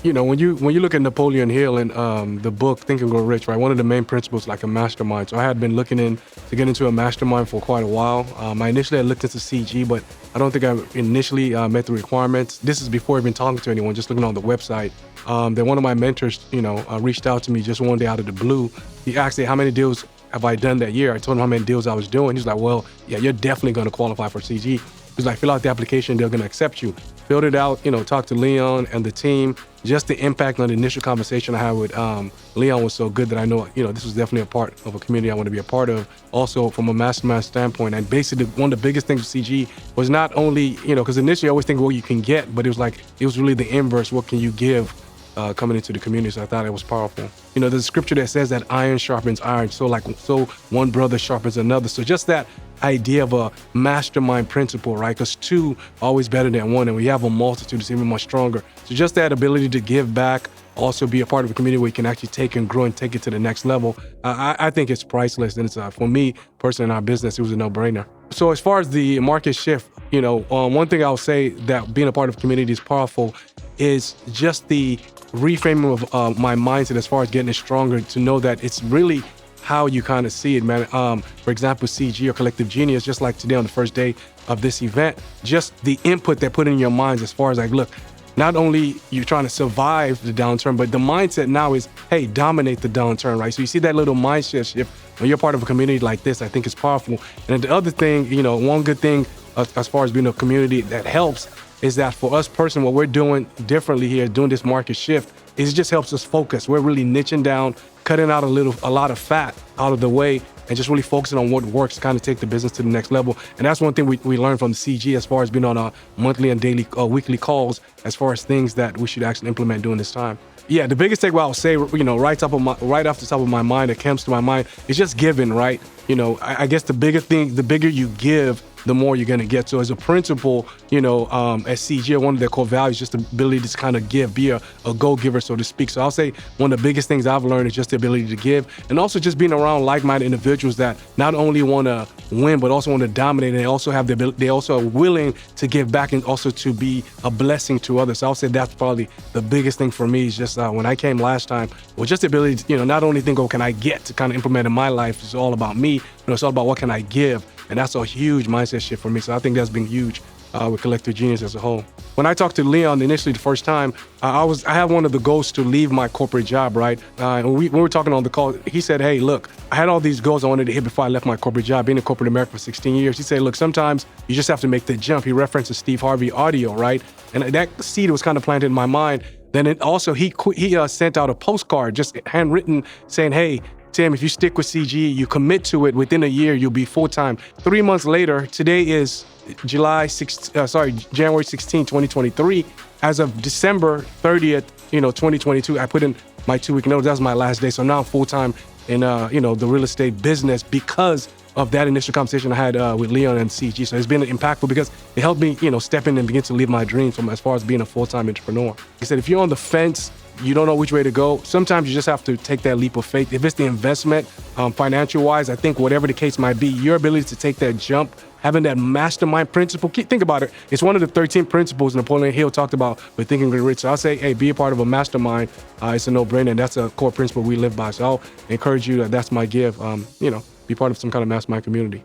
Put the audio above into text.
When you look at Napoleon Hill and the book Think and Grow Rich, right? One of the main principles, like a mastermind. So I had been looking to get into a mastermind for quite a while. I initially had looked into CG, but I don't think I initially met the requirements. This is before even talking to anyone, just looking on the website. Then one of my mentors, reached out to me just one day out of the blue. He asked me, how many deals have I done that year? I told him how many deals I was doing. He's like, well, yeah, you're definitely going to qualify for CG. He's like, fill out the application, they're going to accept you. Filled it out, talked to Leon and the team. Just the impact on the initial conversation I had with Leon was so good that I know, this was definitely a part of a community I want to be a part of. Also, from a mastermind standpoint, and basically one of the biggest things with CG was not only, because initially I always think what you can get, but it was really the inverse. What can you give coming into the community? So I thought it was powerful. There's a scripture that says that iron sharpens iron, so one brother sharpens another. So just that idea of a mastermind principle, right? Because two always better than one, and we have a multitude, it's even much stronger. So just that ability to give back, also be a part of a community where you can actually take and grow and take it to the next level. I think it's priceless, and it's for me personally in our business, it was a no-brainer. So as far as the market shift, one thing I'll say that being a part of a community is powerful is just the reframing of my mindset as far as getting it stronger, to know that it's really how you kind of see it, man. For example, CG or Collective Genius, just like today on the first day of this event, just the input they put in your minds as far as like, look, not only you're trying to survive the downturn, but the mindset now is, hey, dominate the downturn, right? So you see that little mindset shift when you're part of a community like this. I think it's powerful. And the other thing, one good thing as far as being a community that helps is that for us personally, what we're doing differently here, doing this market shift, is it just helps us focus. We're really niching down, cutting out a lot of fat out of the way, and just really focusing on what works to kind of take the business to the next level. And that's one thing we learned from the CG as far as being on our monthly and daily, weekly calls, as far as things that we should actually implement during this time. Yeah, the biggest takeaway I'll say, right off the top of my mind, that comes to my mind, is just giving, right? I guess the bigger you give, the more you're gonna get. So as a principle, at CG, one of their core values, just the ability to kind of give, be a go-giver, so to speak. So I'll say one of the biggest things I've learned is just the ability to give, and also just being around like-minded individuals that not only want to win, but also want to dominate, and they also have the ability, they also are willing to give back and also to be a blessing to others. So I'll say that's probably the biggest thing for me, is just when I came last time, was just the ability to, not only think, oh, can I get to kind of implement in my life, it's all about me, it's all about what can I give. And that's a huge mindset shift for me. So I think that's been huge with Collective Genius as a whole. When I talked to Leon initially the first time, I had one of the goals to leave my corporate job, right? And we were talking on the call, he said, hey, look, I had all these goals I wanted to hit before I left my corporate job, being in corporate America for 16 years. He said, look, sometimes you just have to make the jump. He referenced the Steve Harvey audio, right? And that seed was kind of planted in my mind. Then he sent out a postcard, just handwritten, saying, hey, Tim, if you stick with CG, you commit to it, within a year, you'll be full-time. 3 months later, today is January 16, 2023. As of December 30th, 2022, I put in my 2-week notice. That was my last day. So now I'm full-time in, the real estate business because of that initial conversation I had with Leon and CG. So it's been impactful because it helped me, step in and begin to live my dreams from as far as being a full-time entrepreneur. Like I said, if you're on the fence, you don't know which way to go, sometimes you just have to take that leap of faith. If it's the investment, financial-wise, I think whatever the case might be, your ability to take that jump, having that mastermind principle, think about it. It's one of the 13 principles Napoleon Hill talked about with Think and Grow Rich. So I'll say, hey, be a part of a mastermind. It's a no-brainer, and that's a core principle we live by. So I'll encourage you, that's my give, be part of some kind of mastermind community.